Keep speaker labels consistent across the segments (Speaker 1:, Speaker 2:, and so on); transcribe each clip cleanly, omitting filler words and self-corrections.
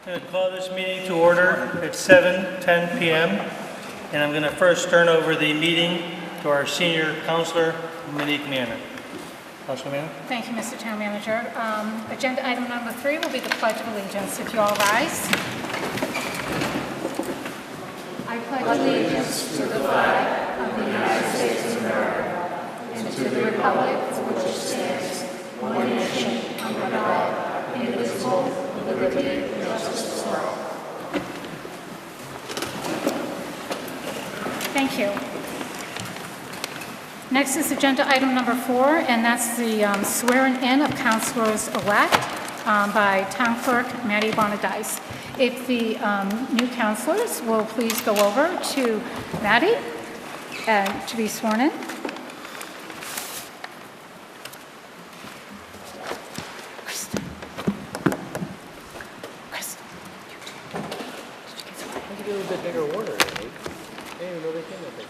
Speaker 1: going to call this meeting to order at 7:10 p.m. And I'm going to first turn over the meeting to our senior counselor, Monique Manor. Councilor Manor?
Speaker 2: Thank you, Mr. Town Manager. Agenda item number 3 will be the Pledge of Allegiance. If you all rise. I pledge allegiance to the flag of the United States of America and to the republic for which it stands, one nation, under God, indivisible, with liberty and justice for all. Thank you. Next is agenda item number 4, and that's the swearing in of councilors-elect by Town Clerk Maddie Bonadice. If the new councilors will please go over to Maddie to be sworn in. Kristen.
Speaker 3: I could do a little bit bigger order, right? I didn't even know they came that big.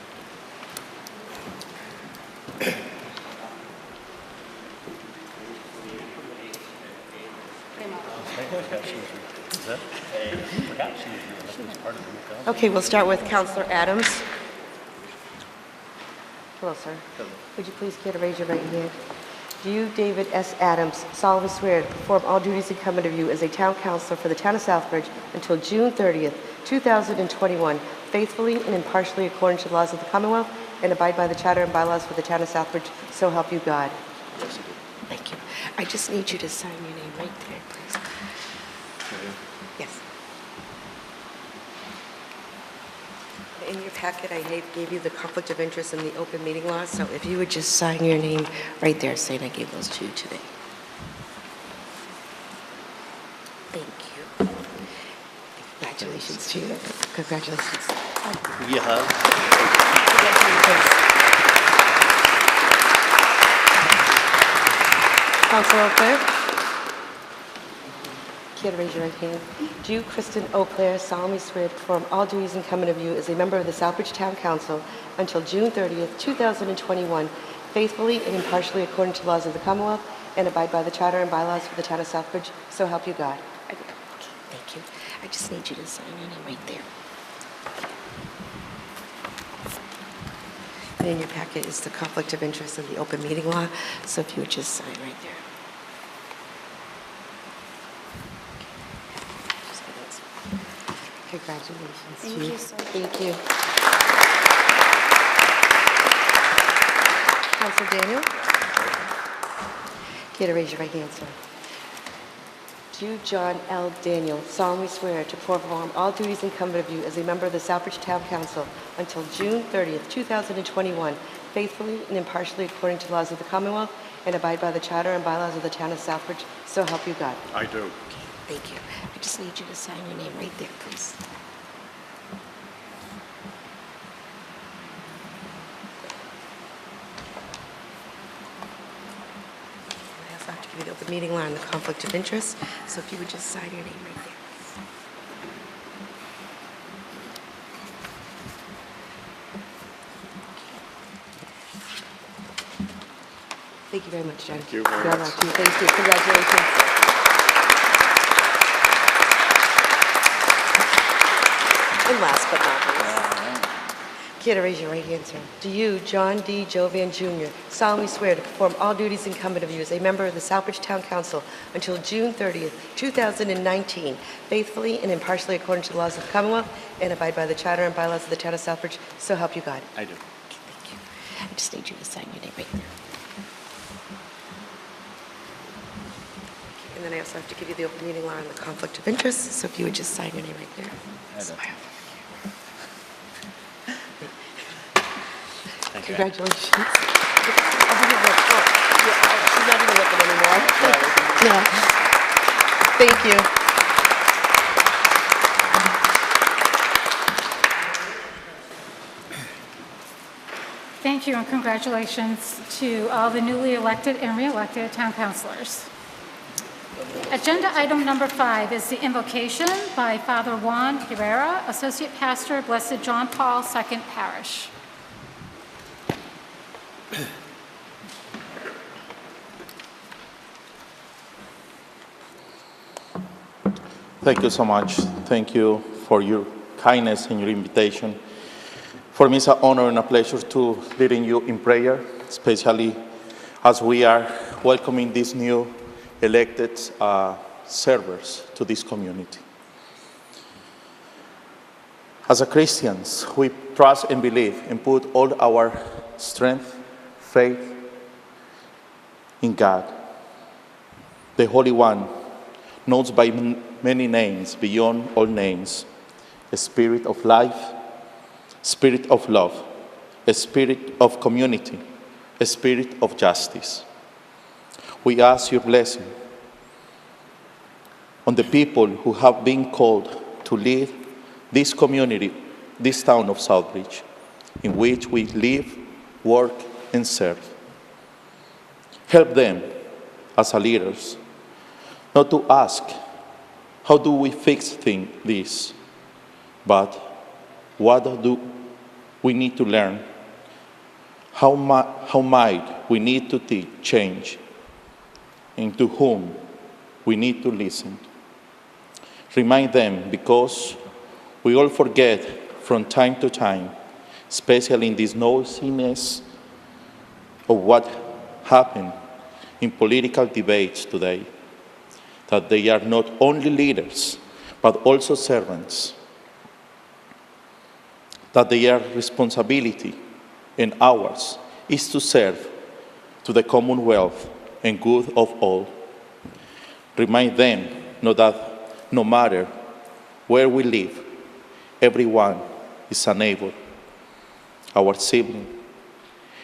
Speaker 4: Okay, we'll start with Councilor Adams. Hello, sir.
Speaker 3: Hello.
Speaker 4: Would you please care to raise your right hand? Do you, David S. Adams, solemnly swear to perform all duties incumbent of you as a town councilor for the town of Southbridge until June 30th, 2021, faithfully and impartially according to the laws of the Commonwealth, and abide by the charter and bylaws for the town of Southbridge, so help you God?
Speaker 3: Yes, I do.
Speaker 4: Thank you. I just need you to sign your name right there, please. Yes. In your packet, I gave you the conflict of interest in the open meeting law, so if you would just sign your name right there, saying I gave those to you today. Thank you. Congratulations to you. Congratulations.
Speaker 3: Yeah.
Speaker 4: Councilor O'Clair? Care to raise your right hand? Do you, Kristen O'Clair, solemnly swear to perform all duties incumbent of you as a member of the Southbridge Town Council until June 30th, 2021, faithfully and impartially according to the laws of the Commonwealth, and abide by the charter and bylaws for the town of Southbridge, so help you God? I do. Okay, thank you. I just need you to sign your name right there. And in your packet is the conflict of interest in the open meeting law, so if you would just sign right there. Congratulations.
Speaker 2: Thank you so much.
Speaker 4: Thank you. Councilor Daniel? Care to raise your right hand, sir? Do you, John L. Daniel, solemnly swear to perform all duties incumbent of you as a member of the Southbridge Town Council until June 30th, 2021, faithfully and impartially according to the laws of the Commonwealth, and abide by the charter and bylaws of the town of Southbridge, so help you God?
Speaker 5: I do.
Speaker 4: Okay, thank you. I just need you to sign your name right there, please. I also have to give you the open meeting law and the conflict of interest, so if you would just sign your name right there. Thank you very much, John.
Speaker 5: Thank you very
Speaker 4: God
Speaker 5: much.
Speaker 4: bless you. Thank you. Congratulations. And last but not least, care to raise your right hand, sir. Do you, John D. Jovan Jr., solemnly swear to perform all duties incumbent of you as a member of the Southbridge Town Council until June 30th, 2019, faithfully and impartially according to the laws of the Commonwealth, and abide by the charter and bylaws of the town of Southbridge, so help you God?
Speaker 5: I do.
Speaker 4: Okay, thank you. I just need you to sign your name right there. And then I also have to give you the open meeting law and the conflict of interest, so if you would just sign your name right there. Smile.
Speaker 5: Thank you.
Speaker 4: Congratulations. I'll give you the report. She's not even looking anymore. No. Thank you.
Speaker 2: Thank you and congratulations to all the newly elected and re-elected town councilors. Agenda item number 5 is the invocation by Father Juan Herrera, Associate Pastor, Blessed John Paul II Parish.
Speaker 5: Thank you so much. Thank you for your kindness and your invitation. For me, it's an honor and a pleasure to leading you in prayer, especially as we are welcoming these new elected servers to this community. As a Christians, we trust and believe and put all our strength, faith in God, the Holy One, known by many names, beyond all names, a spirit of life, spirit of love, a spirit of community, a spirit of justice. We ask your blessing on the people who have been called to lead this community, this town of Southbridge, in which we live, work, and serve. Help them as leaders, not to ask, how do we fix this? But what do we need to learn? How might we need to change? And to whom we need to listen? Remind them, because we all forget from time to time, especially in this noisiness of what happened in political debates today, that they are not only leaders, but also servants, that their responsibility and ours is to serve to the commonwealth and good of all. Remind them that no matter where we live, everyone is a neighbor, our sibling,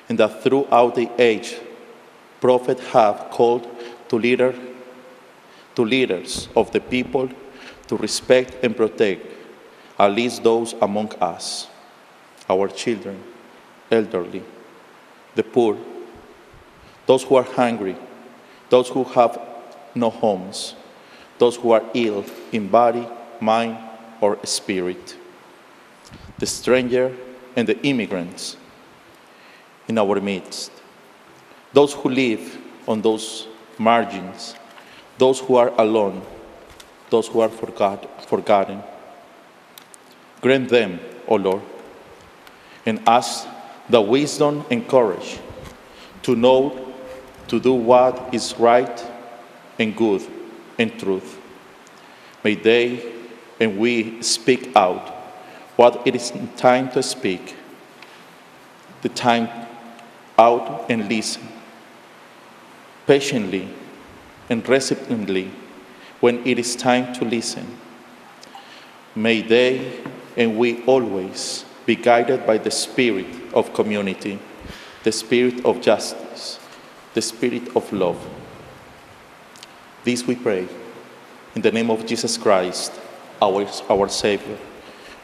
Speaker 5: and that throughout the age, prophets have called to leaders of the people to respect and protect at least those among us, our children, elderly, the poor, those who are hungry, those who have no homes, those who are ill in body, mind, or spirit, the stranger and the immigrants in our midst, those who live on those margins, those who are alone, those who are forgotten. Grant them, O Lord, and ask the wisdom and courage to know, to do what is right and good and truth. May they and we speak out what it is time to speak, the time out and listen, patiently and receptively when it is time to listen. May they and we always be guided by the spirit of community, the spirit of justice, the spirit of love. This we pray in the name of Jesus Christ, our Savior,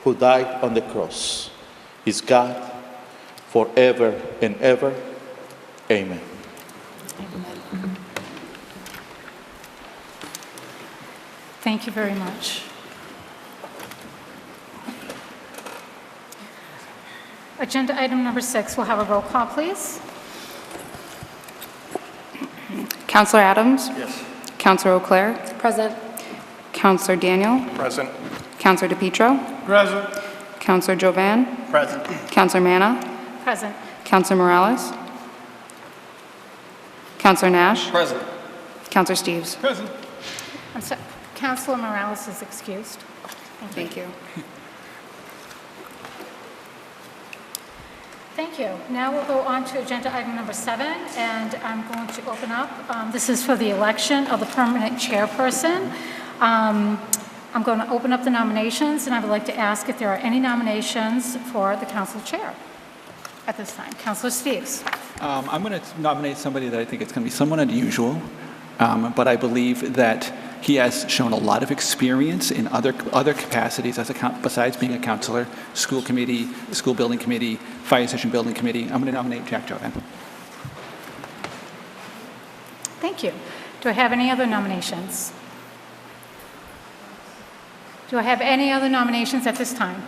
Speaker 5: who died on the cross, is God forever and ever. Amen.
Speaker 2: Thank you very much. Agenda item number 6, we'll have a roll call, please.
Speaker 6: Councillor Adams?
Speaker 1: Yes.
Speaker 6: Councillor Eau Claire?
Speaker 2: Present.
Speaker 6: Councillor Daniel?
Speaker 1: Present.
Speaker 6: Councillor DePietro?
Speaker 1: Present.
Speaker 6: Councillor Jovan?
Speaker 1: Present.
Speaker 6: Councillor Manna?
Speaker 2: Present.
Speaker 6: Councillor Morales? Councillor Nash?
Speaker 1: Present.
Speaker 6: Councillor Steves?
Speaker 1: Present.
Speaker 2: I'm sorry, Councilor Morales is excused.
Speaker 6: Thank you.
Speaker 2: Thank you. Now we'll go on to agenda item number 7, and I'm going to open up. This is for the election of the permanent chairperson. I'm going to open up the nominations, and I would like to ask if there are any nominations for the council chair at this time. Councilor Steves.
Speaker 3: I'm going to nominate somebody that I think it's going to be somewhat unusual, but I believe that he has shown a lot of experience in other capacities besides being a councillor, school committee, school building committee, fire station building committee. I'm going to nominate Jack Jovan.
Speaker 2: Thank you. Do I have any other nominations? Do I have any other nominations at this time?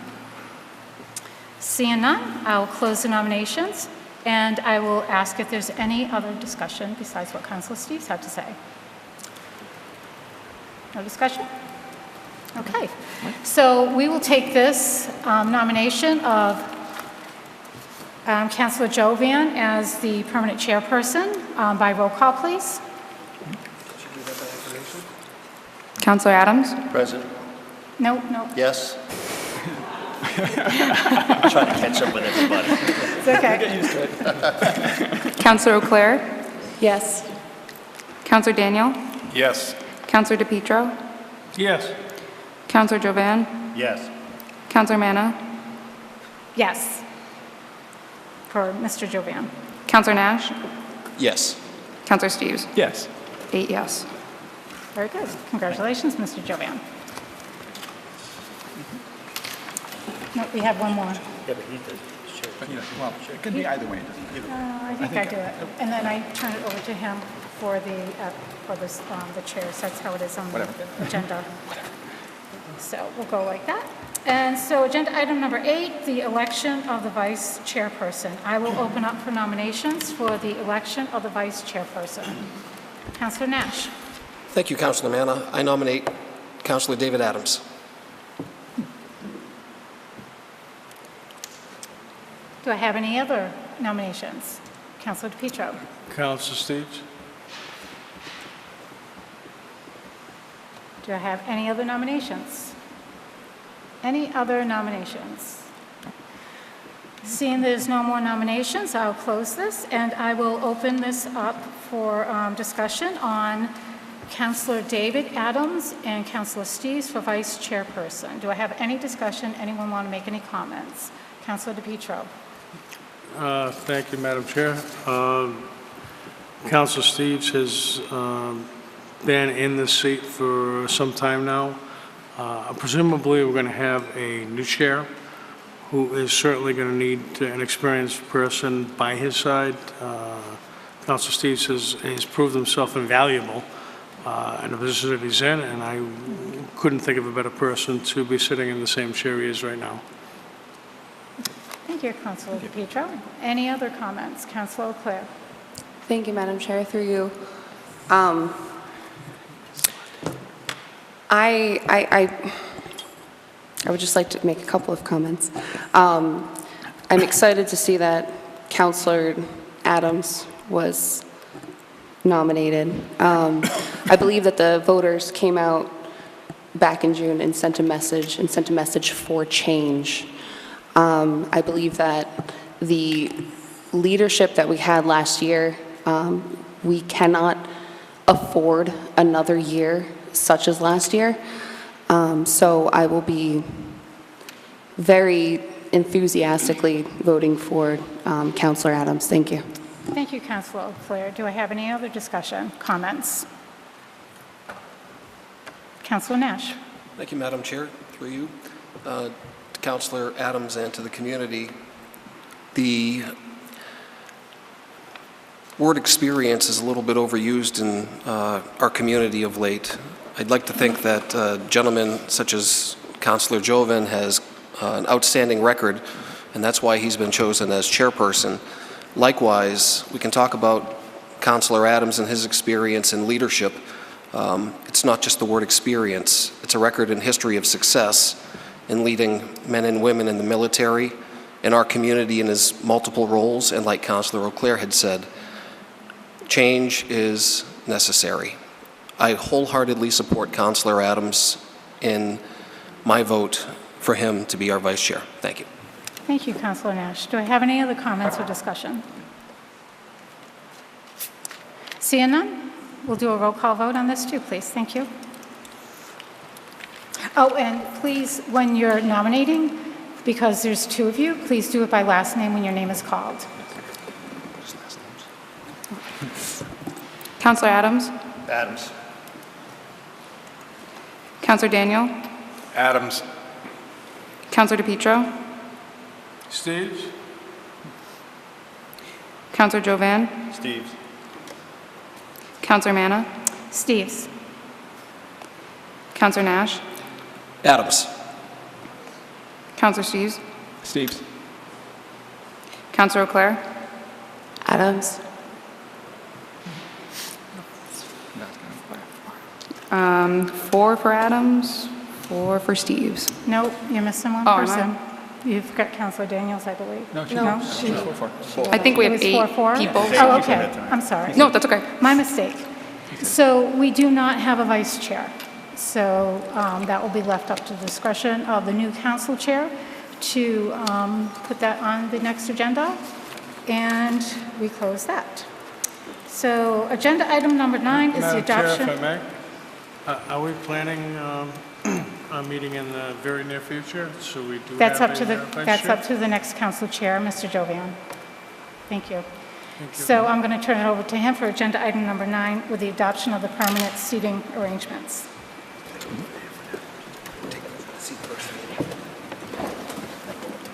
Speaker 2: Seeing none, I will close the nominations, and I will ask if there's any other discussion besides what Councilor Steves had to say. No discussion? Okay, so we will take this nomination of Councilor Jovan as the permanent chairperson by roll call, please.
Speaker 6: Counselor Adams?
Speaker 7: Present.
Speaker 2: No.
Speaker 7: Yes. I'm trying to catch up with everybody.
Speaker 2: It's okay.
Speaker 6: Counselor O'Clair?
Speaker 4: Yes.
Speaker 6: Counselor Daniel?
Speaker 7: Yes.
Speaker 6: Counselor DePietro?
Speaker 1: Yes.
Speaker 6: Counselor Jovan?
Speaker 7: Yes.
Speaker 6: Counselor Manna?
Speaker 2: Yes. For Mr. Jovan.
Speaker 6: Counselor Nash?
Speaker 7: Yes.
Speaker 6: Counselor Steves?
Speaker 3: Yes.
Speaker 6: 8 yes.
Speaker 2: Very good. Congratulations, Mr. Jovan. No, we have one more.
Speaker 7: Yeah, but he did. Sure.
Speaker 3: Well, it can be either way.
Speaker 2: I think I do it. And then I turn it over to him for the chair. So that's how it is on the agenda. So we'll go like that. And so agenda item number 8, the election of the vice chairperson. I will open up for nominations for the election of the vice chairperson. Councilor Nash.
Speaker 8: Thank you, Councilor Manna. I nominate Councilor David Adams.
Speaker 2: Do I have any other nominations? Councilor DePietro.
Speaker 1: Councilor Steves?
Speaker 2: Do I have any other nominations? Any other nominations? Seeing there's no more nominations, I'll close this, and I will open this up for discussion on Councilor David Adams and Councilor Steves for vice chairperson. Do I have any discussion? Anyone want to make any comments? Councilor DePietro.
Speaker 9: Thank you, Madam Chair. Councilor Steves has been in this seat for some time now. Presumably, we're going to have a new chair who is certainly going to need an experienced person by his side. Councilor Steves has proved himself invaluable in the position that he's in, and I couldn't think of a better person to be sitting in the same chair he is right now.
Speaker 2: Thank you, Councilor DePietro. Any other comments? Councilor O'Clair.
Speaker 6: Thank you, Madam Chair. Through you. I would just like to make a couple of comments. I'm excited to see that Councilor Adams was nominated. I believe that the voters came out back in June and sent a message for change. I believe that the leadership that we had last year, we cannot afford another year such as last year. So I will be very enthusiastically voting for Councilor Adams. Thank you.
Speaker 2: Thank you, Councilor O'Clair. Do I have any other discussion, comments? Councilor Nash.
Speaker 8: Thank you, Madam Chair. Through you, to Councilor Adams and to the community. The word experience is a little bit overused in our community of late. I'd like to think that gentlemen such as Councilor Jovan has an outstanding record, and that's why he's been chosen as chairperson. Likewise, we can talk about Councilor Adams and his experience in leadership. It's not just the word experience. It's a record and history of success in leading men and women in the military, in our community in his multiple roles, and like Councilor O'Clair had said, change is necessary. I wholeheartedly support Councilor Adams in my vote for him to be our vice chair. Thank you.
Speaker 2: Thank you, Councilor Nash. Do I have any other comments or discussion? Seeing none, we'll do a roll call vote on this too, please. Thank you. Oh, and please, when you're nominating, because there's two of you, please do it by last name when your name is called.
Speaker 6: Councilor Adams?
Speaker 7: Adams.
Speaker 6: Councilor Daniel?
Speaker 7: Adams.
Speaker 6: Councilor DePietro?
Speaker 9: Steves?
Speaker 6: Councilor Jovan?
Speaker 7: Steves.
Speaker 6: Councilor Manna?
Speaker 2: Steves.
Speaker 6: Councilor Nash?
Speaker 8: Adams.
Speaker 6: Councilor Steves?
Speaker 3: Steves.
Speaker 6: Councilor O'Clair?
Speaker 4: Adams.
Speaker 6: 4 for Adams, For Steve's.
Speaker 2: No, you're missing one
Speaker 6: Oh, am I?
Speaker 2: person. You've got Counselor Daniels, I believe.
Speaker 3: No, she-
Speaker 2: No?
Speaker 3: she's 4-4.
Speaker 6: I think we
Speaker 2: It
Speaker 6: have
Speaker 2: was
Speaker 6: 8
Speaker 2: 4-4?
Speaker 6: people.
Speaker 2: Oh, okay. I'm sorry.
Speaker 6: No, that's okay.
Speaker 2: My mistake. So we do not have a vice chair. So that will be left up to the discretion of the new council chair to put that on the next agenda. And we close that. So agenda item number 9 is the
Speaker 9: Madam Chair,
Speaker 2: adoption.
Speaker 9: if I may, are we planning a meeting in the very near future? So we do
Speaker 2: That's
Speaker 9: have
Speaker 2: up to
Speaker 9: a
Speaker 2: the,
Speaker 9: vice
Speaker 2: that's
Speaker 9: chair?
Speaker 2: up to the next council chair, Mr. Jovian. Thank you.
Speaker 9: Thank you.
Speaker 2: So I'm going to turn it over to him for agenda item number 9 with the adoption of the permanent seating arrangements.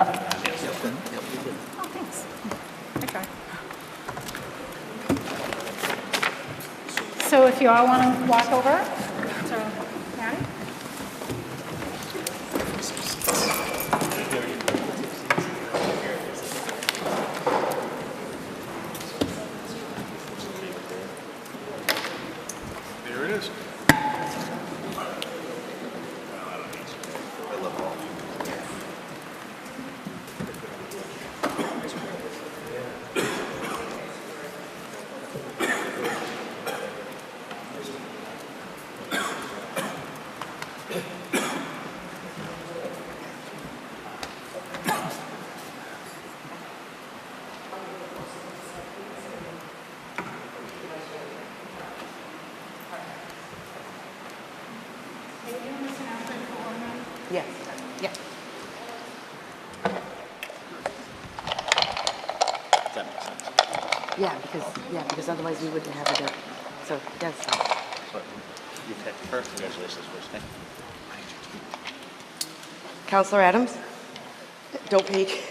Speaker 2: Oh, thanks. Okay. So if you all want to walk over to Patty?
Speaker 9: There it is.
Speaker 4: Yes. Yeah.
Speaker 7: That makes sense.
Speaker 4: Yeah, because otherwise we wouldn't have it. So, yes.
Speaker 7: But you picked first. Congratulations, first name.
Speaker 4: Counselor Adams? Don't peek.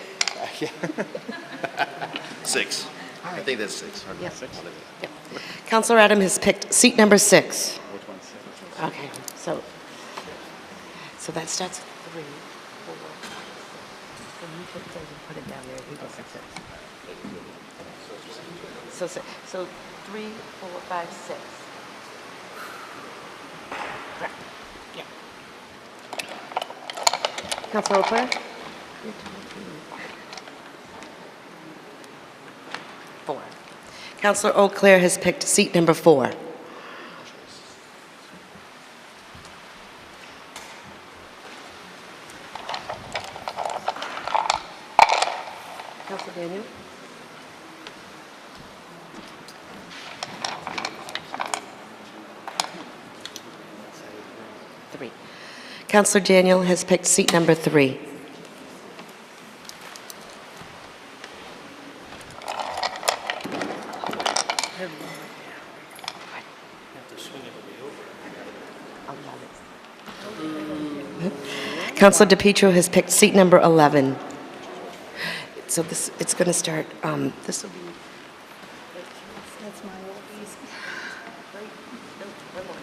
Speaker 7: 6. I think that's 6. Or
Speaker 4: Yep.
Speaker 7: 6?
Speaker 4: Yep. Counselor Adams has picked seat number 6.
Speaker 7: Which one's 6?
Speaker 4: Okay, so that starts at 3, 4. When you put it down there, he goes 6. So 3, 4, 5, 6. Right. Yeah. Councilor O'Clair? 4. Councilor O'Clair has picked seat number 4. Councilor Daniel? Three. Councilor Daniel has picked seat number 3. Councilor DePietro has picked seat number 11. So it's going to start, this will be... That's my old piece. Right? No, one more.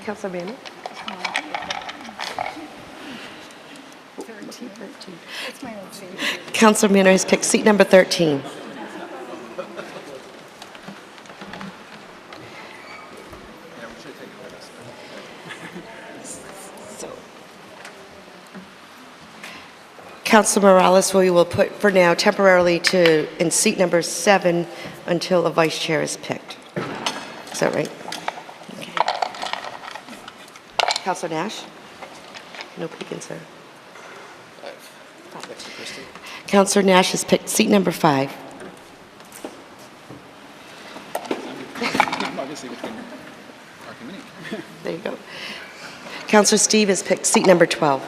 Speaker 4: Councilor Bannon? 13.
Speaker 2: That's my old seat.
Speaker 4: Councilor Manor has picked seat number 13. Councilor Morales, we will put for now temporarily in seat number 7 until a vice chair is picked. Is that right? Okay. Councilor Nash? No peeking, sir.
Speaker 8: Next to Kristen.
Speaker 4: Councilor Nash has picked seat number 5.
Speaker 3: Obviously between our committee.
Speaker 4: There you go. Councilor Steve has picked seat number 12.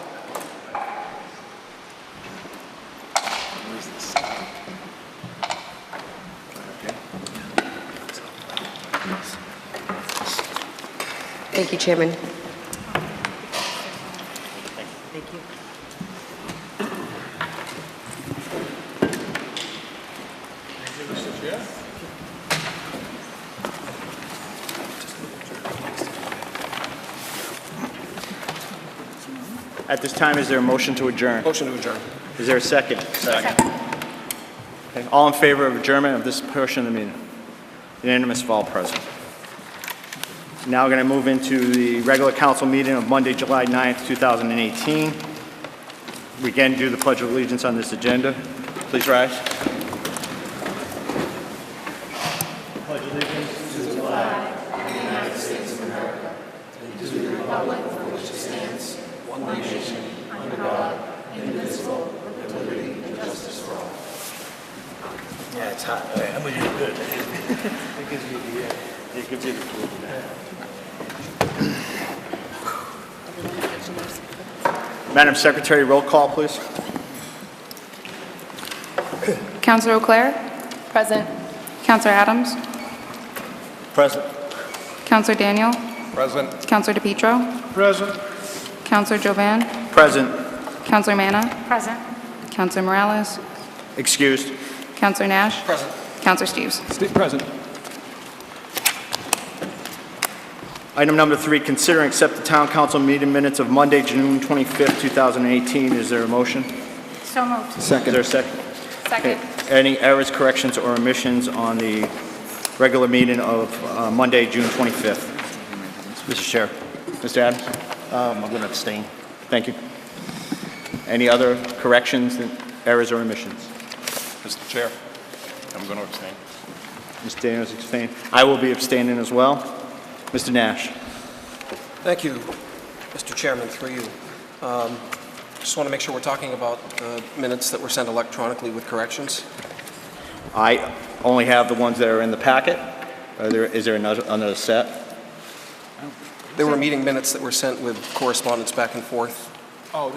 Speaker 4: Thank you, Chairman. Thank you.
Speaker 10: At this time, is there a motion to adjourn?
Speaker 8: Motion to adjourn.
Speaker 10: Is there a second?
Speaker 2: Second.
Speaker 10: Okay. All in favor of adjournment of this portion of the meeting? Unanimous of all present. Now we're going to move into the regular council meeting of Monday, July 9th, 2018. We again do the Pledge of Allegiance on this agenda. Please rise. Pledge allegiance to the flag of the United States of America and to the republic for which it stands, one nation, under God, indivisible, with liberty and justice for all. Yeah, it's hot. I'm going to do good. It gives you the flu. Madam Secretary, roll call, please.
Speaker 6: Councilor Auclair? Present. Councilor Adams?
Speaker 10: Present.
Speaker 6: Councilor Daniel?
Speaker 5: Present.
Speaker 6: Councilor DePietro?
Speaker 9: Present.
Speaker 6: Councilor Jovan?
Speaker 10: Present.
Speaker 6: Councilor Manna?
Speaker 2: Present.
Speaker 6: Councilor Morales?
Speaker 10: Excused.
Speaker 6: Councilor Nash?
Speaker 8: Present.
Speaker 6: Councilor Steves?
Speaker 3: Present.
Speaker 10: Item number 3, consider and accept the town council meeting minutes of Monday, June 25th, 2018. Is there a motion?
Speaker 2: So moved.
Speaker 10: Is there a second?
Speaker 6: Second.
Speaker 10: Okay. Any errors, corrections, or omissions on the regular meeting of Monday, June 25th? Mr. Chair. Mr. Adams?
Speaker 7: I'm going to abstain.
Speaker 10: Thank you. Any other corrections, errors, or omissions?
Speaker 5: Mr. Chair, I'm going to abstain.
Speaker 10: Mr. Daniels abstain. I will be abstaining as well. Mr. Nash.
Speaker 8: Thank you, Mr. Chairman, through you. Just want to make sure we're talking about minutes that were sent electronically with corrections.
Speaker 10: I only have the ones that are in the packet. Is there another set?
Speaker 8: There were meeting minutes that were sent with correspondence back and forth.
Speaker 3: Oh,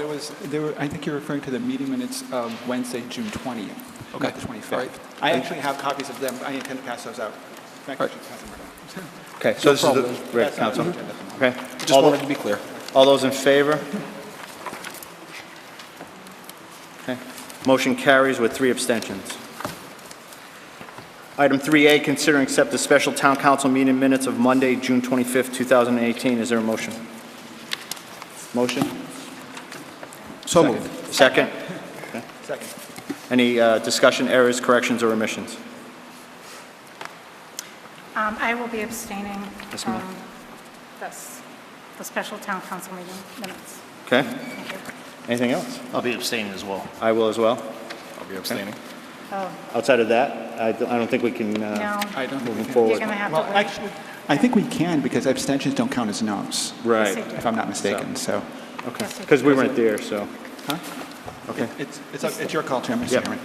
Speaker 3: I think you're referring to the meeting minutes of Wednesday, June 20th,
Speaker 8: Okay.
Speaker 3: not the 25th.
Speaker 8: All right.
Speaker 3: I actually have copies of them. I intend to pass those out. Thank you.
Speaker 8: All right.
Speaker 10: Okay, so this
Speaker 8: problem.
Speaker 10: is the regular council. Okay.
Speaker 8: Just wanted to be clear.
Speaker 10: All those in favor? Okay. Motion carries with 3 abstentions. Item 3A, consider and accept the special town council meeting minutes of Monday, June 25th, 2018. Is there a motion? Motion?
Speaker 8: So moved.
Speaker 10: Second?
Speaker 3: Second.
Speaker 10: Any discussion, errors, corrections, or omissions?
Speaker 2: I will be abstaining
Speaker 10: Yes,
Speaker 2: from
Speaker 10: ma'am.
Speaker 2: the special town council meeting minutes.
Speaker 10: Okay.
Speaker 2: Thank you.
Speaker 10: Anything else?
Speaker 7: I'll be abstaining as well.
Speaker 10: I will as well.
Speaker 5: I'll be abstaining.
Speaker 2: Oh,
Speaker 10: Outside of that, I don't think we can
Speaker 2: no,
Speaker 3: I don't
Speaker 10: moving
Speaker 2: you're
Speaker 10: forward.
Speaker 2: going to have
Speaker 3: Well,
Speaker 2: to wait.
Speaker 3: actually, I think we can because abstentions don't count as no's,
Speaker 10: Right.
Speaker 3: if I'm not mistaken, so.
Speaker 10: Okay.
Speaker 2: Yes, you
Speaker 10: Because we weren't there, so.
Speaker 3: Huh?
Speaker 10: Okay.
Speaker 3: It's your call, Chairman.
Speaker 10: Yep.
Speaker 3: Chairman.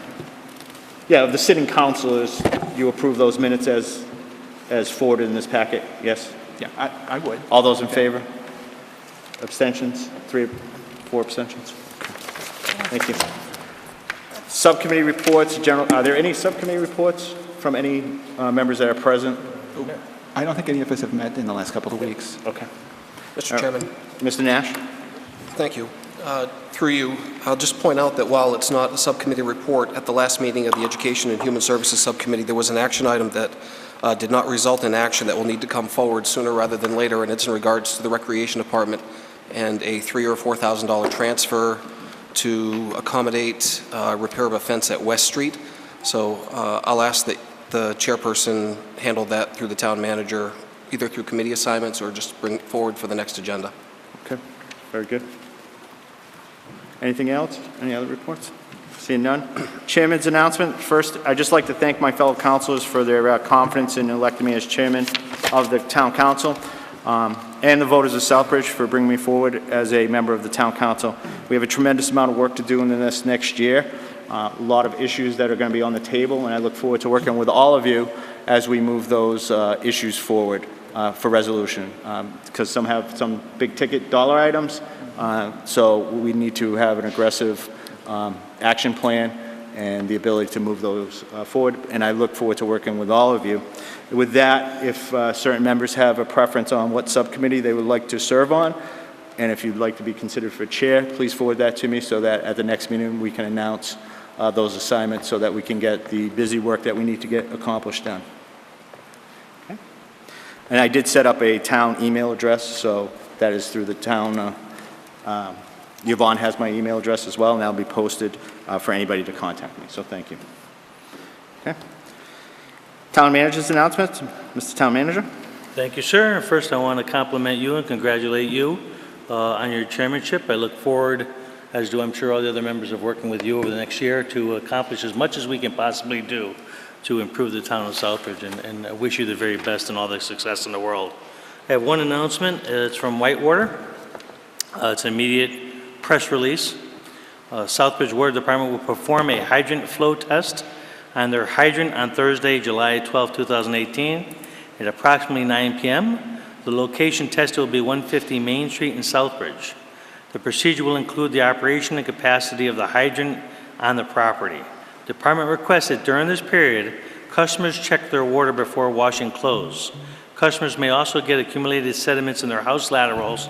Speaker 10: Yeah, of the sitting councilors, you approve those minutes as forwarded in this packet, yes?
Speaker 3: Yeah, I would.
Speaker 10: All those in favor? Abstentions? 4 abstentions? Thank you. Subcommittee reports, are there any subcommittee reports from any members that are present?
Speaker 3: I don't think any of us have met in the last couple of weeks.
Speaker 10: Okay.
Speaker 8: Mr. Chairman.
Speaker 10: Mr. Nash?
Speaker 8: Thank you. Through you, I'll just point out that while it's not a subcommittee report, at the last meeting of the Education and Human Services Subcommittee, there was an action item that did not result in action that will need to come forward sooner rather than later, and it's in regards to the Recreation Department and a $3,000 or $4,000 transfer to accommodate repair of a fence at West Street. So I'll ask that the chairperson handle that through the town manager, either through committee assignments or just bring it forward for the next agenda.
Speaker 10: Okay, very good. Anything else? Any other reports? Seeing none. Chairman's announcement. First, I'd just like to thank my fellow councilors for their confidence in electing me as chairman of the town council, and the voters of Southbridge for bringing me forward as a member of the town council. We have a tremendous amount of work to do in this next year. A lot of issues that are going to be on the table, and I look forward to working with all of you as we move those issues forward for resolution, because some have some big ticket dollar items, so we need to have an aggressive action plan and the ability to move those forward, and I look forward to working with all of you. With that, if certain members have a preference on what subcommittee they would like to serve on, and if you'd like to be considered for chair, please forward that to me so that at the next meeting we can announce those assignments so that we can get the busy work that we need to get accomplished done. Okay. And I did set up a town email address, so that is through the town. Yvonne has my email address as well, and that'll be posted for anybody to contact me, so thank you. Okay. Town Manager's announcements. Mr. Town Manager.
Speaker 1: Thank you, sir. First, I want to compliment you and congratulate you on your chairmanship. I look forward, as do I'm sure all the other members, of working with you over the next year to accomplish as much as we can possibly do to improve the town of Southbridge, and I wish you the very best and all the success in the world. I have one announcement. It's from Whitewater. It's an immediate press release. Southbridge Water Department will perform a hydrant flow test on their hydrant on Thursday, July 12, 2018 at approximately 9 p.m. The location tested will be 150 Main Street in Southbridge. The procedure will include the operation and capacity of the hydrant on the property. The department requests that during this period, customers check their water before washing clothes. Customers may also get accumulated sediments in their house laterals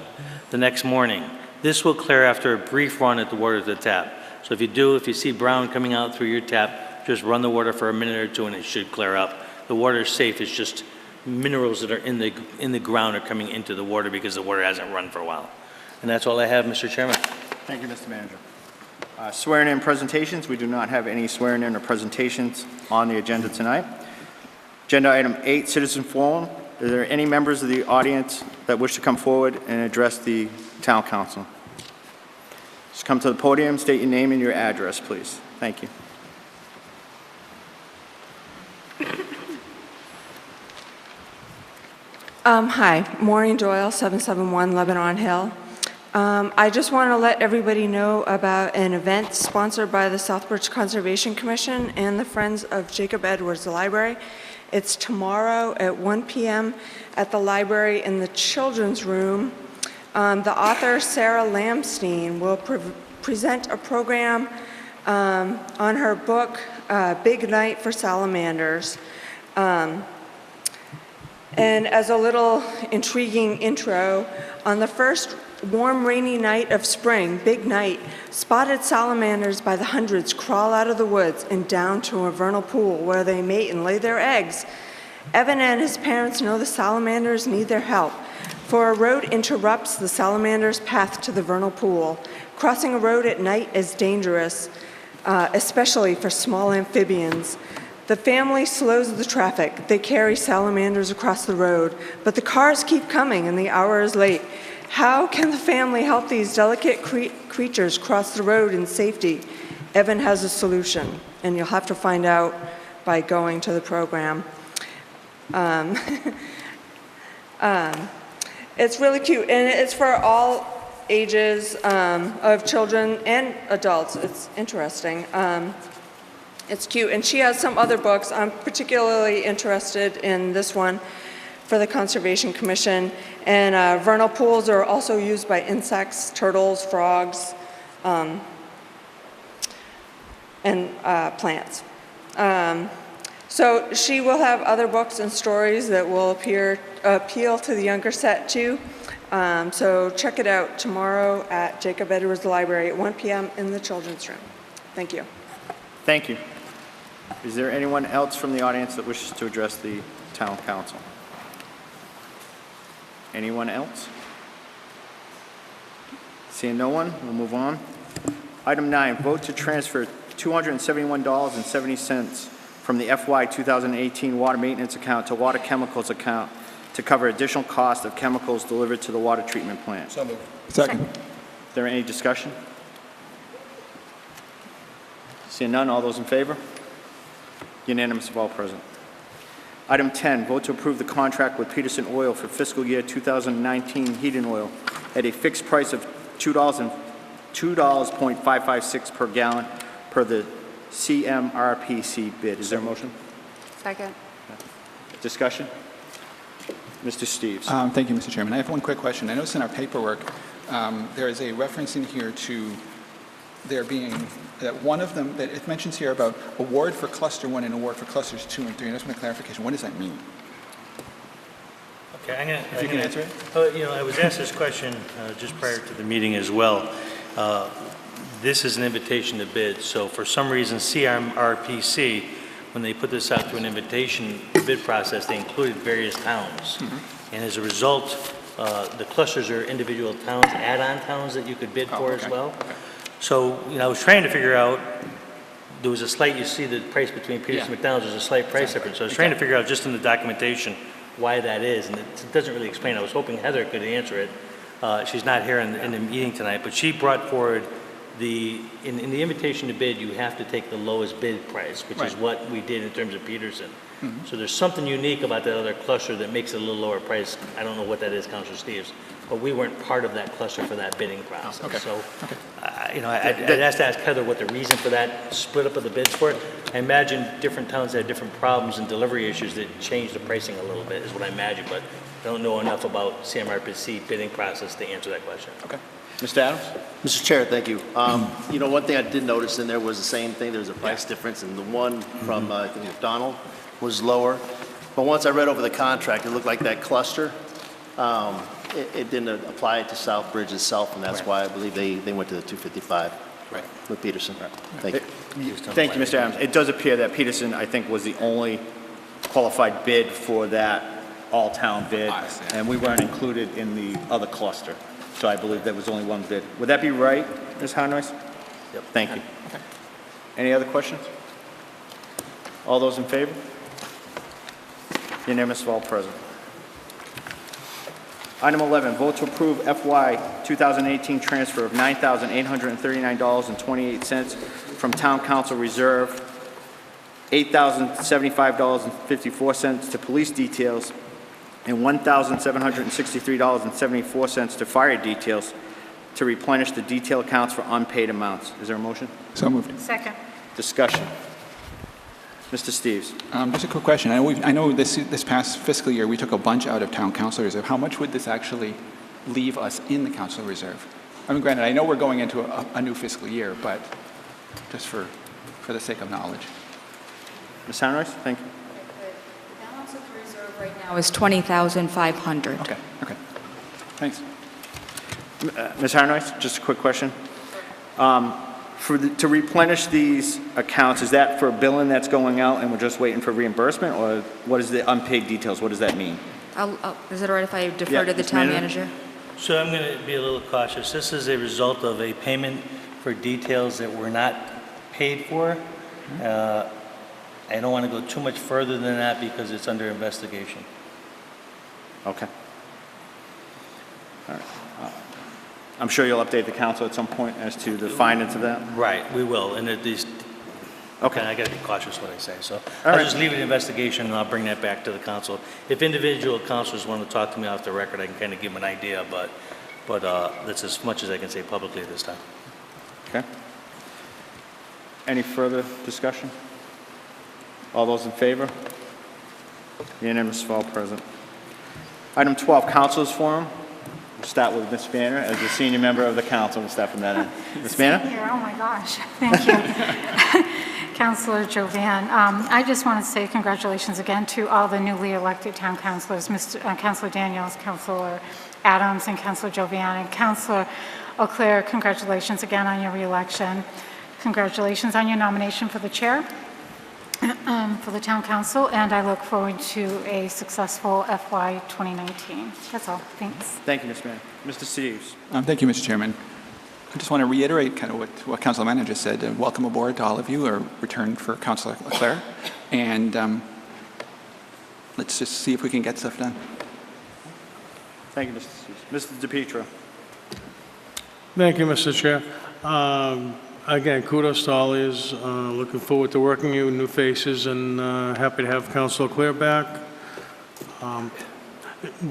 Speaker 1: the next morning. This will clear after a brief run at the water at the tap. So if you see brown coming out through your tap, just run the water for a minute or two and it should clear up. The water is safe. It's just minerals that are in the ground are coming into the water because the water hasn't run for a while. And that's all I have, Mr. Chairman.
Speaker 10: Thank you, Mr. Manager. Swearing-in presentations. We do not have any swearing-in or presentations on the agenda tonight. Agenda item 8, citizen forum. Are there any members of the audience that wish to come forward and address the town council? Just come to the podium, state your name and your address, please. Thank you.
Speaker 11: Hi, Maureen Doyle, 771 Lebanon Hill. I just want to let everybody know about an event sponsored by the Southbridge Conservation Commission and the Friends of Jacob Edwards Library. It's tomorrow at 1 p.m. at the library in the children's room. The author, Sarah Lamstein, will present a program on her book, Big Night for Salamanders. And as a little intriguing intro, on the first warm, rainy night of spring, Big Night, spotted salamanders by the hundreds crawl out of the woods and down to a vernal pool where they mate and lay their eggs. Evan and his parents know the salamanders need their help, for a road interrupts the salamander's path to the vernal pool. Crossing a road at night is dangerous, especially for small amphibians. The family slows the traffic. They carry salamanders across the road, but the cars keep coming and the hour is late. How can the family help these delicate creatures cross the road in safety? Evan has a solution, and you'll have to find out by going to the program. It's really cute, and it's for all ages of children and adults. It's interesting. It's cute, and she has some other books. I'm particularly interested in this one for the Conservation Commission. And vernal pools are also used by insects, turtles, frogs, and plants. So she will have other books and stories that will appeal to the younger set too. So check it out tomorrow at Jacob Edwards Library at 1 p.m. in the children's room. Thank you.
Speaker 10: Thank you. Is there anyone else from the audience that wishes to address the town council? Anyone else? Seeing no one, we'll move on. Item 9, vote to transfer $271.70 from the FY 2018 water maintenance account to water chemicals account to cover additional cost of chemicals delivered to the water treatment plant.
Speaker 3: So moved. Second.
Speaker 10: Is there any discussion? Seeing none, all those in favor? Unanimous of all present. Item 10, vote to approve the contract with Peterson Oil for fiscal year 2019 heating oil at a fixed price of $2.556 per gallon per the CMRPC bid. Is there a motion?
Speaker 6: Second.
Speaker 10: Discussion? Mr. Steves.
Speaker 3: Thank you, Mr. Chairman. I have one quick question. I noticed in our paperwork, there is a reference in here to there being that one of them, that it mentions here about award for cluster 1 and award for clusters 2 and 3. I just want a clarification. What does that mean?
Speaker 1: Okay,
Speaker 3: If you can answer it.
Speaker 1: I was asked this question just prior to the meeting as well. This is an invitation to bid, so for some reason CMRPC, when they put this out to an invitation bid process, they included various towns. And as a result, the clusters are individual towns, add-on towns that you could bid for as well.
Speaker 3: Okay.
Speaker 1: So, I was trying to figure out there was a slight, you see the price between Peters and
Speaker 3: Yeah.
Speaker 1: McDonald's, there's a slight price difference. So I was trying to figure out just in the documentation why that is, and it doesn't really explain. I was hoping Heather could answer it. She's not here in the meeting tonight, but she brought forward in the invitation to bid, you have to take the lowest bid price, which is
Speaker 3: Right.
Speaker 1: what we did in terms of Peterson. So there's something unique about that other cluster that makes it a little lower price. I don't know what that is, Councilor Steves, but we weren't part of that cluster for that bidding process.
Speaker 3: okay.
Speaker 1: So, I'd have to ask Heather what the reason for that split up of the bids were. I imagine different towns had different problems and delivery issues that changed the pricing a little bit, is what I imagine, but I don't know enough about CMRPC bidding process to answer that question.
Speaker 3: Okay.
Speaker 10: Mr. Adams?
Speaker 7: Mr. Chair, thank you. One thing I did notice in there was the same thing. There was a price difference, and the one from, I think, McDonald was lower. But once I read over the contract, it looked like that cluster, it didn't apply to Southbridge itself, and that's why I believe they went to the 255 with Peterson. Thank you.
Speaker 10: Thank you, Mr. Adams. It does appear that Peterson, I think, was the only qualified bid for that all-town bid, and we weren't included in the other cluster. So I believe there was only one bid. Would that be right, Ms. Harnois?
Speaker 1: Yep.
Speaker 10: Thank you. Any other questions? All those in favor? Unanimous of all present. Item 11, vote to approve FY 2018 transfer of $9,839.28 from Town Council Reserve, $8,075.54 to police details, and $1,763.74 to fire details to replenish the detail accounts for unpaid amounts. Is there a motion?
Speaker 3: So moved.
Speaker 2: Second.
Speaker 10: Discussion. Mr. Steves.
Speaker 3: Just a quick question. I know this past fiscal year, we took a bunch out of town council reserve. How much would this actually leave us in the council reserve? I mean, granted, I know we're going into a new fiscal year, but just for the sake of knowledge.
Speaker 10: Ms. Harnois, thank you.
Speaker 12: The balance of the reserve right now is $20,500.
Speaker 3: Okay. Thanks.
Speaker 10: Ms. Harnois, just a quick question. To replenish these accounts, is that for billing that's going out and we're just waiting for reimbursement, or what is the unpaid details? What does that mean?
Speaker 12: Is it all right if I defer
Speaker 10: Yeah,
Speaker 12: to the
Speaker 10: Ms.
Speaker 12: town
Speaker 10: Manager?
Speaker 12: manager?
Speaker 1: So I'm going to be a little cautious. This is a result of a payment for details that were not paid for. I don't want to go too much further than that because it's under investigation.
Speaker 10: Okay. All right. I'm sure you'll update the council at some point as to the findings of that.
Speaker 1: Right, we will, and these,
Speaker 10: Okay.
Speaker 1: I got to be cautious what I say, so
Speaker 10: All
Speaker 1: I'll
Speaker 10: right.
Speaker 1: just leave it in investigation, and I'll bring that back to the council. If individual councilors want to talk to me off the record, I can kind of give them an idea, but that's as much as I can say publicly at this time.
Speaker 10: Okay. Any further discussion? All those in favor? Unanimous of all present. Item 12, Councilors Forum. We'll start with Ms. Banner as the senior member of the council. We'll start from that end. Ms. Banner?
Speaker 2: Here, oh my gosh, thank you. Councilor Jovan, I just want to say congratulations again to all the newly elected town councilors, Councilor Daniels, Councilor Adams, and Councilor Jovan, and Councilor Auclair, congratulations again on your reelection. Congratulations on your nomination for the chair for the town council, and I look forward to a successful FY 2019. That's all. Thanks.
Speaker 10: Thank you, Ms. Banner. Mr. Steves?
Speaker 3: Thank you, Mr. Chairman. I just want to reiterate kind of what Council Manager said. Welcome aboard to all of you, or return for Councilor Leclerc. And let's just see if we can get stuff done.
Speaker 10: Thank you, Mr. Steves. Mr. DePietro?
Speaker 9: Thank you, Mr. Chair. Again, kudos to all of you. Looking forward to working with you, new faces, and happy to have Councilor Claire back.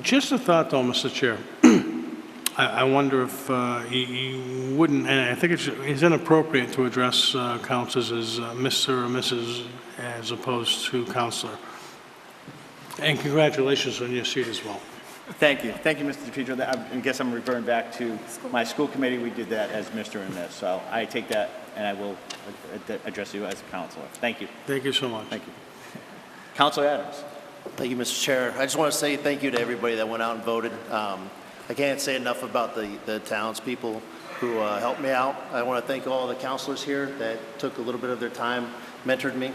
Speaker 9: Just a thought, though, Mr. Chair. I wonder if you wouldn't, and I think it's inappropriate to address councilors as Mr. or Mrs. as opposed to Councilor. And congratulations on your seat as well.
Speaker 10: Thank you. Thank you, Mr. DePietro. I guess I'm referring back to my school committee. We did that as Mr. and Ms. So I take that, and I will address you as a counselor. Thank you.
Speaker 9: Thank you so much.
Speaker 10: Thank you. Councilor Adams.
Speaker 7: Thank you, Mr. Chair. I just want to say thank you to everybody that went out and voted. I can't say enough about the townspeople who helped me out. I want to thank all the counselors here that took a little bit of their time, mentored me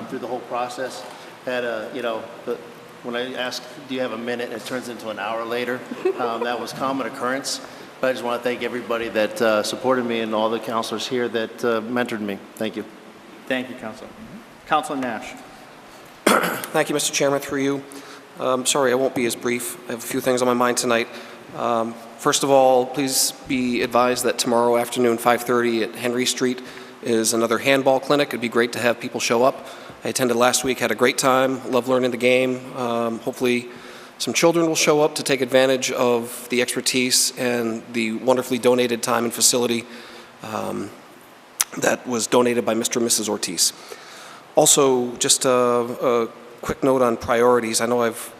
Speaker 7: through the whole process. Had when I asked, do you have a minute, it turns into an hour later. That was common occurrence. But I just want to thank everybody that supported me and all the counselors here that mentored me. Thank you.
Speaker 10: Thank you, Councilor. Councilor Nash.
Speaker 8: Thank you, Mr. Chairman, through you. Sorry, I won't be as brief. I have a few things on my mind tonight. First of all, please be advised that tomorrow afternoon, 5:30 at Henry Street is another handball clinic. It'd be great to have people show up. I attended last week, had a great time, loved learning the game. Hopefully some children will show up to take advantage of the expertise and the wonderfully donated time and facility that was donated by Mr. and Mrs. Ortiz. Also, just a quick note on priorities. I know I've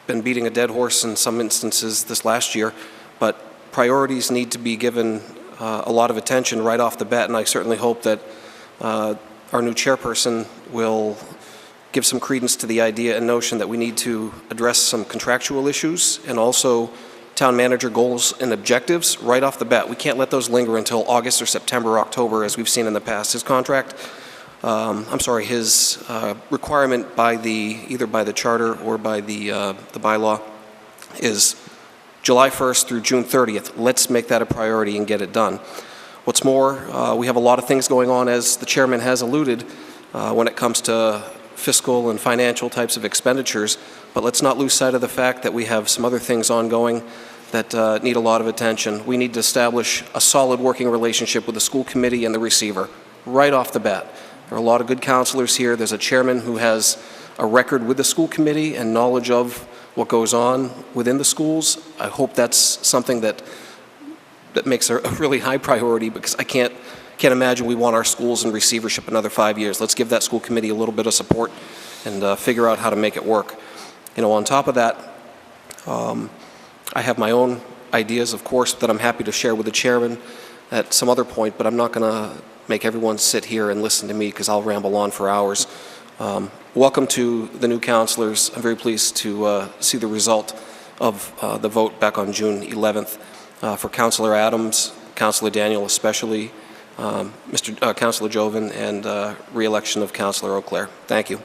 Speaker 8: been beating a dead horse in some instances this last year, but priorities need to be given a lot of attention right off the bat, and I certainly hope that our new chairperson will give some credence to the idea and notion that we need to address some contractual issues and also town manager goals and objectives right off the bat. We can't let those linger until August or September or October, as we've seen in the past. His contract, his requirement by either by the charter or by the bylaw is July 1st through June 30th. Let's make that a priority and get it done. What's more, we have a lot of things going on, as the chairman has alluded, when it comes to fiscal and financial types of expenditures, but let's not lose sight of the fact that we have some other things ongoing that need a lot of attention. We need to establish a solid working relationship with the school committee and the receiver right off the bat. There are a lot of good counselors here. There's a chairman who has a record with the school committee and knowledge of what goes on within the schools. I hope that's something that makes a really high priority, because I can't imagine we want our schools in receivership another 5 years. Let's give that school committee a little bit of support and figure out how to make it work. You know, on top of that, I have my own ideas, of course, that I'm happy to share with the chairman at some other point, but I'm not going to make everyone sit here and listen to me, because I'll ramble on for hours. Welcome to the new counselors. I'm very pleased to see the result of the vote back on June 11th for Councilor Adams, Councilor Daniel especially, Councilor Joven, and re-election of Councilor Eau Claire. Thank you.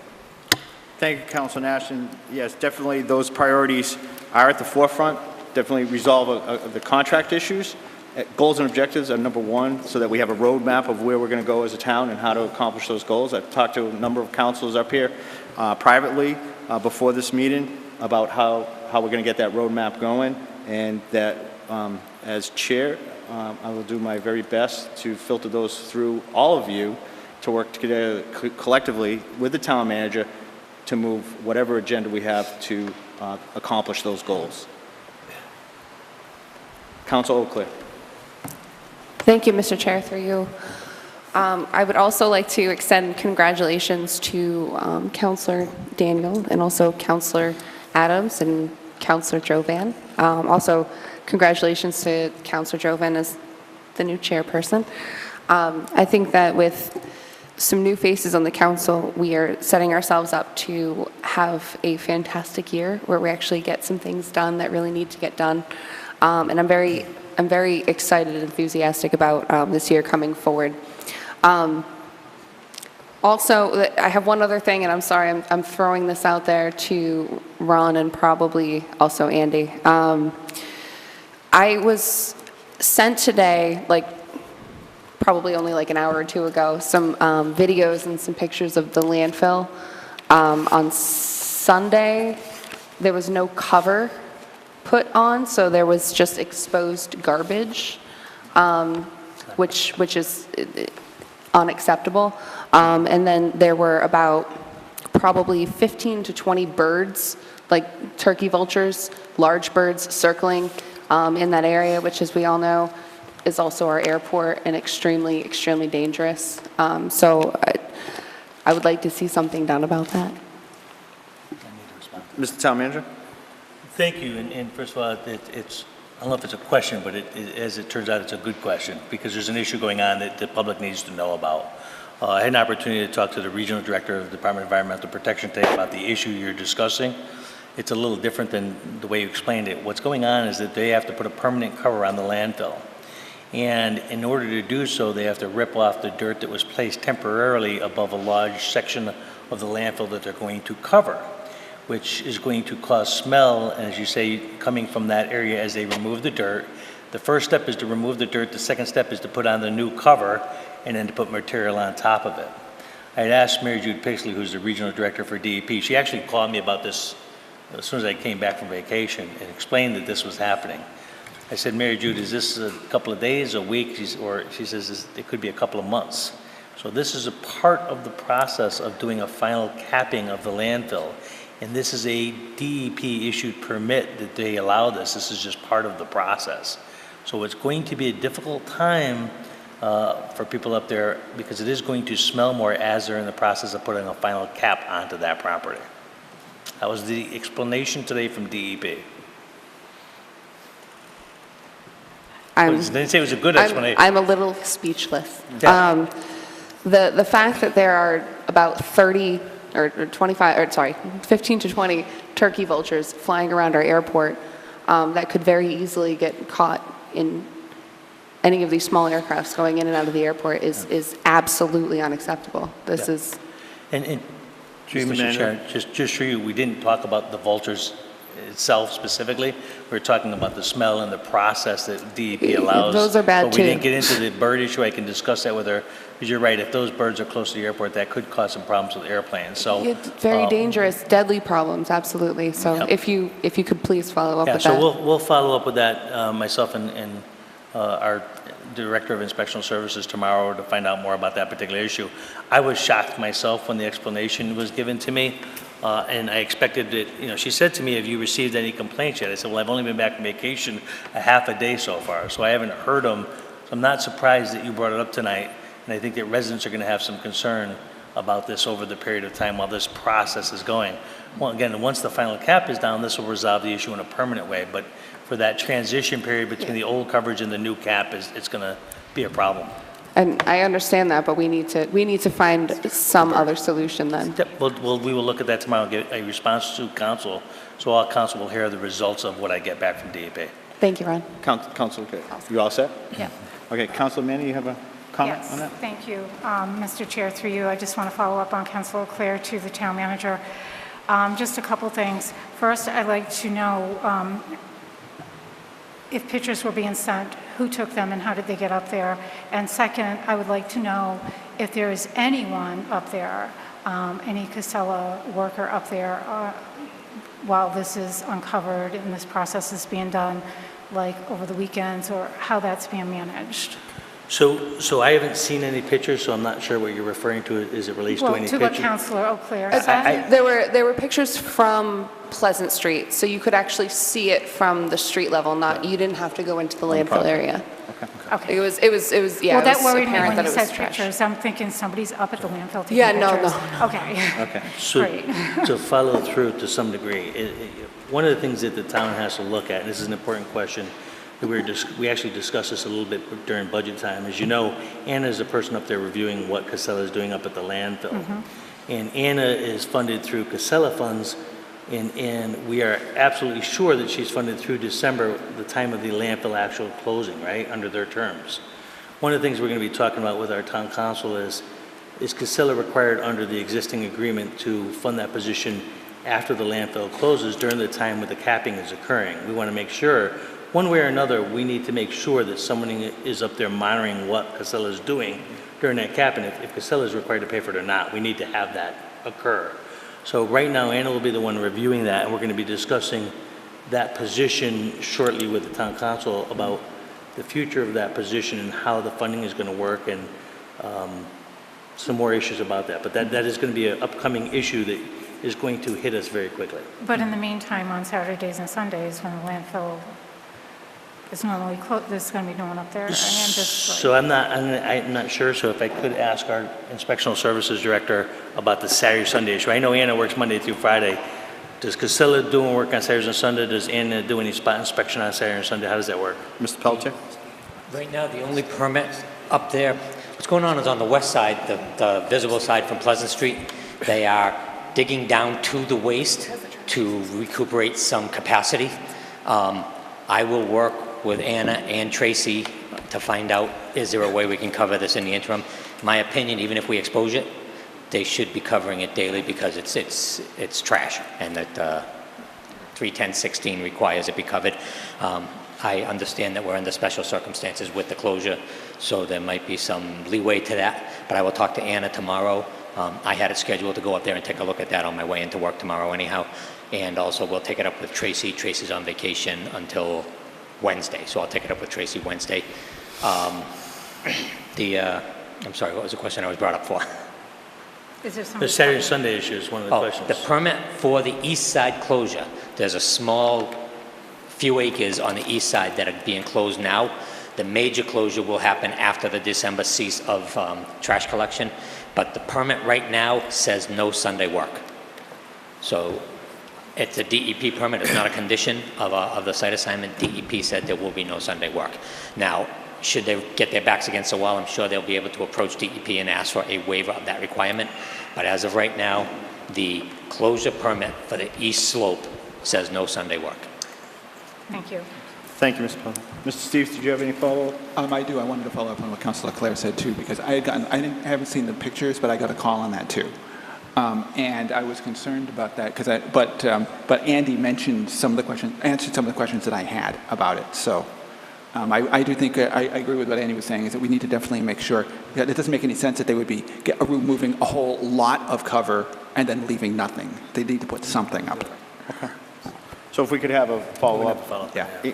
Speaker 10: Thank you, Councilor Nash. And yes, definitely those priorities are at the forefront. Definitely resolve the contract issues. Goals and objectives are number one, so that we have a roadmap of where we're going to go as a town and how to accomplish those goals. I've talked to a number of councilors up here privately before this meeting about how we're going to get that roadmap going, and that as chair, I will do my very best to filter those through all of you to work together collectively with the town manager to move whatever agenda we have to accomplish those goals. Councilor Eau Claire.
Speaker 6: Thank you, Mr. Chair, through you. I would also like to extend congratulations to Councilor Daniel and also Councilor Adams and Councilor Jovan. Also, congratulations to Councilor Jovan as the new chairperson. I think that with some new faces on the council, we are setting ourselves up to have a fantastic year where we actually get some things done that really need to get done. And I'm very excited and enthusiastic about this year coming forward. Also, I have one other thing, and I'm sorry, I'm throwing this out there to Ron and probably also Andy. I was sent today, probably only an hour or two ago, some videos and some pictures of the landfill. On Sunday, there was no cover put on, so there was just exposed garbage, which is unacceptable. And then there were about probably 15 to 20 birds, like turkey vultures, large birds circling in that area, which, as we all know, is also our airport and extremely, extremely dangerous. So I would like to see something done about that.
Speaker 10: Mr. Town Manager.
Speaker 1: Thank you, and first of all, it's, I don't know if it's a question, but as it turns out, it's a good question, because there's an issue going on that the public needs to know about. I had an opportunity to talk to the Regional Director of the Department of Environmental Protection today about the issue you're discussing. It's a little different than the way you explained it. What's going on is that they have to put a permanent cover on the landfill. And in order to do so, they have to rip off the dirt that was placed temporarily above a large section of the landfill that they're going to cover, which is going to cause smell, and as you say, coming from that area as they remove the dirt. The first step is to remove the dirt. The second step is to put on the new cover and then to put material on top of it. I had asked Mary Jude Pixley, who's the regional director for DEP, she actually called me about this as soon as I came back from vacation and explained that this was happening. I said, Mary Jude, is this a couple of days, a week? She says, it could be a couple of months. So this is a part of the process of doing a final capping of the landfill. And this is a DEP-issued permit that they allow this. This is just part of the process. So it's going to be a difficult time for people up there because it is going to smell more as they're in the process of putting a final cap onto that property. That was the explanation today from DEP. They didn't say it was a good explanation.
Speaker 6: I'm a little speechless.
Speaker 1: Yeah.
Speaker 6: The fact that there are about 30 or 25, or sorry, 15 to 20 turkey vultures flying around our airport that could very easily get caught in any of these small aircrafts going in and out of the airport is absolutely unacceptable. This is...
Speaker 1: And through you, Mr. Chair, just for you, we didn't talk about the vultures itself specifically. We were talking about the smell and the process that DEP allows.
Speaker 6: Those are bad
Speaker 1: but
Speaker 6: too.
Speaker 1: We didn't get into the bird issue. I can discuss that with her. Because you're right, if those birds are close to the airport, that could cause some problems with airplanes. So
Speaker 6: It's very dangerous, deadly problems, absolutely. So
Speaker 1: Yep.
Speaker 6: if you could please follow up
Speaker 1: yeah,
Speaker 6: with
Speaker 1: so
Speaker 6: that.
Speaker 1: we'll follow up with that, myself and our Director of Inspectional Services tomorrow to find out more about that particular issue. I was shocked myself when the explanation was given to me, and I expected it, she said to me, have you received any complaints yet? I said, well, I've only been back from vacation a half a day so far, so I haven't heard them. So I'm not surprised that you brought it up tonight, and I think that residents are going to have some concern about this over the period of time while this process is going. Well, again, once the final cap is down, this will resolve the issue in a permanent way, but for that transition period between the old coverage and the new cap, it's going to be a problem.
Speaker 6: And I understand that, but we need to find some other solution then.
Speaker 1: Yep, we will look at that tomorrow and get a response to council, so all council will hear the results of what I get back from DEP.
Speaker 6: Thank you, Ron.
Speaker 10: Council, okay. You all set?
Speaker 2: Yeah.
Speaker 10: Okay, Councilor Manny, you have a comment
Speaker 2: Yes,
Speaker 10: on that?
Speaker 2: thank you. Mr. Chair, through you, I just want to follow up on Councilor Clare to the town manager. Just a couple things. First, I'd like to know if pictures were being sent, who took them and how did they get up there? And second, I would like to know if there is anyone up there, any Casella worker up there while this is uncovered and this process is being done, like over the weekends, or how that's being managed.
Speaker 1: So I haven't seen any pictures, so I'm not sure what you're referring to as it relates to any
Speaker 2: Well, to
Speaker 1: pictures.
Speaker 2: what Councilor O'Clair said.
Speaker 6: There were pictures from Pleasant Street, so you could actually see it from the street level. You didn't have to go into the landfill area.
Speaker 2: Okay.
Speaker 6: It was yeah.
Speaker 2: Well,
Speaker 6: it
Speaker 2: that
Speaker 6: was
Speaker 2: worried me
Speaker 6: apparent
Speaker 2: when
Speaker 6: that
Speaker 2: you
Speaker 6: it was
Speaker 2: said
Speaker 6: trash.
Speaker 2: pictures. I'm thinking somebody's up at the landfill taking
Speaker 6: Yeah,
Speaker 2: pictures.
Speaker 6: no.
Speaker 2: Okay.
Speaker 10: Okay.
Speaker 1: So
Speaker 2: Great.
Speaker 1: to follow through to some degree, one of the things that the town has to look at, and this is an important question, that we actually discussed this a little bit during budget time. As you know, Anna is the person up there reviewing what Casella is doing up at the landfill.
Speaker 2: Mm-hmm.
Speaker 1: And Anna is funded through Casella funds, and we are absolutely sure that she's funded through December, the time of the landfill actual closing, right, under their terms. One of the things we're going to be talking about with our town council is Casella required under the existing agreement to fund that position after the landfill closes during the time when the capping is occurring? We want to make sure, one way or another, we need to make sure that someone is up there monitoring what Casella is doing during that capping. If Casella is required to pay for it or not, we need to have that occur. So right now, Anna will be the one reviewing that, and we're going to be discussing that position shortly with the town council about the future of that position and how the funding is going to work, and some more issues about that. But that is going to be an upcoming issue that is going to hit us very quickly.
Speaker 2: But in the meantime, on Saturdays and Sundays, when the landfill is normally closed, there's going to be no one up there. I mean, I'm just like...
Speaker 1: So I'm not sure, so if I could ask our Inspectional Services Director about the Saturday, Sunday issue. I know Anna works Monday through Friday. Does Casella do work on Saturdays and Sunday? Does Anna do any spot inspection on Saturday and Sunday? How does that work?
Speaker 10: Mr. Pelletier?
Speaker 13: Right now, the only permit up there, what's going on is on the west side, the visible side from Pleasant Street, they are digging down to the waste to recuperate some capacity. I will work with Anna and Tracy to find out, is there a way we can cover this in the interim? My opinion, even if we expose it, they should be covering it daily because it's trash, and that 31016 requires it be covered. I understand that we're under special circumstances with the closure, so there might be some leeway to that, but I will talk to Anna tomorrow I had it scheduled to go up there and take a look at that on my way into work tomorrow anyhow. And also, we'll take it up with Tracy. Tracy's on vacation until Wednesday, so I'll take it up with Tracy Wednesday. I'm sorry, what was the question I was brought up for?
Speaker 2: Is there some?
Speaker 1: The Saturday, Sunday issue is one of the questions.
Speaker 13: The permit for the east side closure, there's a small few acres on the east side that are being closed now. The major closure will happen after the December cease of trash collection, but the permit right now says no Sunday work. So it's a DEP permit, it's not a condition of the site assignment. DEP said there will be no Sunday work. Now, should they get their backs against the wall, I'm sure they'll be able to approach DEP and ask for a waiver of that requirement. But as of right now, the closure permit for the east slope says no Sunday work.
Speaker 2: Thank you.
Speaker 10: Thank you, Mr. Pelton. Mr. Steves, did you have any follow-up?
Speaker 3: I do. I wanted to follow up on what Councilor Clare said too, because I haven't seen the pictures, but I got a call on that too. And I was concerned about that because but Andy mentioned answered some of the questions that I had about it. So I do think I agree with what Andy was saying, is that we need to definitely make sure that it doesn't make any sense that they would be removing a whole lot of cover and then leaving nothing. They need to put something up there.
Speaker 10: Okay. So if we could have a follow-up.
Speaker 3: Yeah.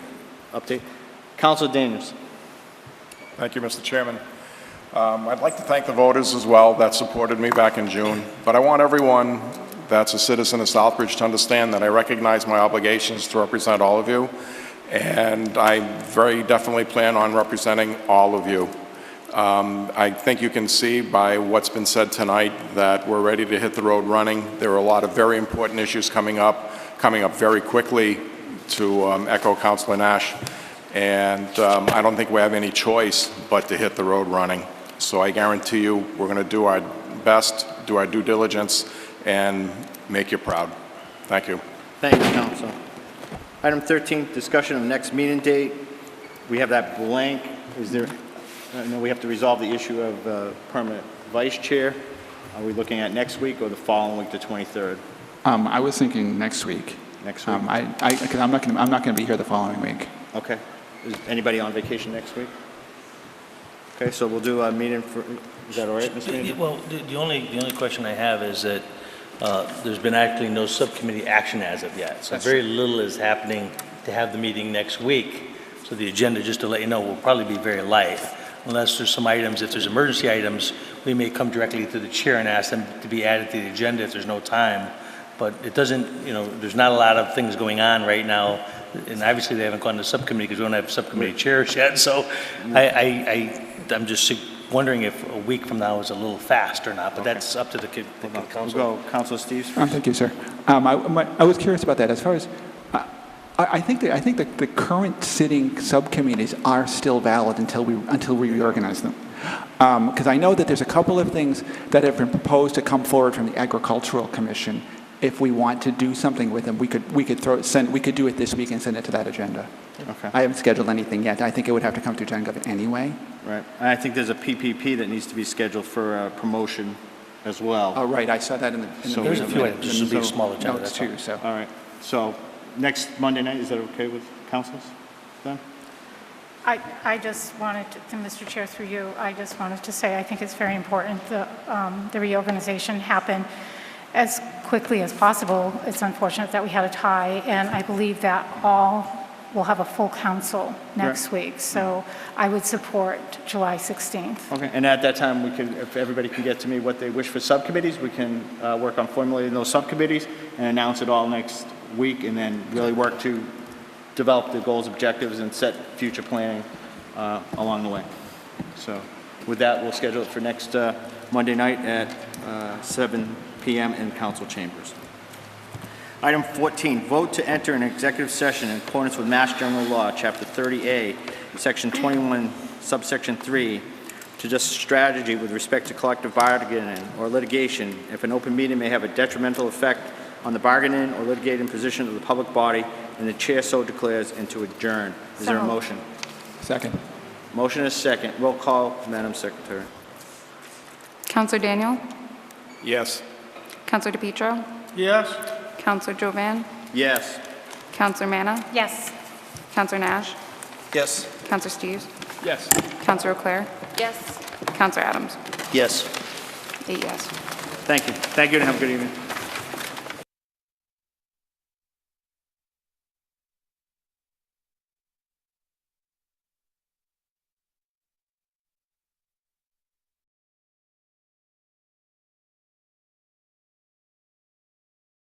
Speaker 10: Update. Councilor Daniels.
Speaker 14: Thank you, Mr. Chairman. I'd like to thank the voters as well that supported me back in June, but I want everyone that's a citizen of Southbridge to understand that I recognize my obligations to represent all of you, and I very definitely plan on representing all of you. I think you can see by what's been said tonight that we're ready to hit the road running. There are a lot of very important issues coming up very quickly, to echo Councilor Nash, and I don't think we have any choice but to hit the road running. So I guarantee you we're going to do our best, do our due diligence, and make you proud. Thank you.
Speaker 10: Thank you, Council. Item 13, discussion of next meeting date. We have that blank. Is there, no, we have to resolve the issue of permanent vice chair. Are we looking at next week or the following week, the 23rd?
Speaker 3: I was thinking next week.
Speaker 10: Next week?
Speaker 3: Because I'm not going to be here the following week.
Speaker 10: Okay. Is anybody on vacation next week? Okay, so we'll do a meeting for, is that all right, Mr. Manager?
Speaker 1: Well, the only question I have is that there's been actually no subcommittee action as of yet. So very little is happening to have the meeting next week. So the agenda, just to let you know, will probably be very light. Unless there's some items, if there's emergency items, we may come directly to the chair and ask them to be added to the agenda if there's no time. But it doesn't, there's not a lot of things going on right now. And obviously they haven't gone to subcommittee because we don't have subcommittee chairs yet. So I'm just wondering if a week from now is a little fast or not, but that's up to the council.
Speaker 10: We'll go Councilor Steves.
Speaker 3: Thank you, sir. I was curious about that. As far as I think that the current sitting subcommittees are still valid until we reorganize them. Because I know that there's a couple of things that have been proposed to come forward from the Agricultural Commission. If we want to do something with them, we could do it this week and send it to that agenda.
Speaker 10: Okay.
Speaker 3: I haven't scheduled anything yet. I think it would have to come to GenGov anyway.
Speaker 10: Right. And I think there's a PPP that needs to be scheduled for promotion as well.
Speaker 3: Oh, right. I saw that in the
Speaker 1: There's a few items. This will be a small agenda.
Speaker 3: notes
Speaker 1: That's all.
Speaker 3: too. So.
Speaker 10: All right. So next Monday night, is that okay with councils then?
Speaker 2: I just wanted to, Mr. Chair, through you, I just wanted to say I think it's very important the reorganization happen as quickly as possible. It's unfortunate that we had a tie, and I believe that all will have a full council next week. So I would support July 16th.
Speaker 10: Okay. And at that time, we can, if everybody can get to me what they wish for subcommittees, we can work on formulating those subcommittees and announce it all next week, and then really work to develop the goals, objectives, and set future planning along the way. So with that, we'll schedule it for next Monday night at 7 p.m. in council chambers. Item 14, vote to enter an executive session in accordance with Mass General Law, Chapter 30A, Section 21, Subsection 3, to discuss strategy with respect to collective bargaining or litigation if an open meeting may have a detrimental effect on the bargaining or litigating position of the public body, and the chair so declares, and to adjourn. Is there a motion?
Speaker 3: Second.
Speaker 10: Motion is second. Roll call, Madam Secretary.
Speaker 6: Counselor Daniel?
Speaker 14: Yes.
Speaker 6: Counselor DePietro?
Speaker 9: Yes?
Speaker 6: Counselor Jovan?
Speaker 10: Yes.
Speaker 6: Counselor Manna?
Speaker 2: Yes.
Speaker 6: Counselor Nash?
Speaker 14: Yes.
Speaker 6: Counselor Steves?
Speaker 14: Yes.
Speaker 6: Counselor O'Clair?
Speaker 2: Yes.
Speaker 6: Counselor Adams?
Speaker 10: Yes.
Speaker 6: 8 yes.
Speaker 10: Thank you. Thank you, and have a good evening.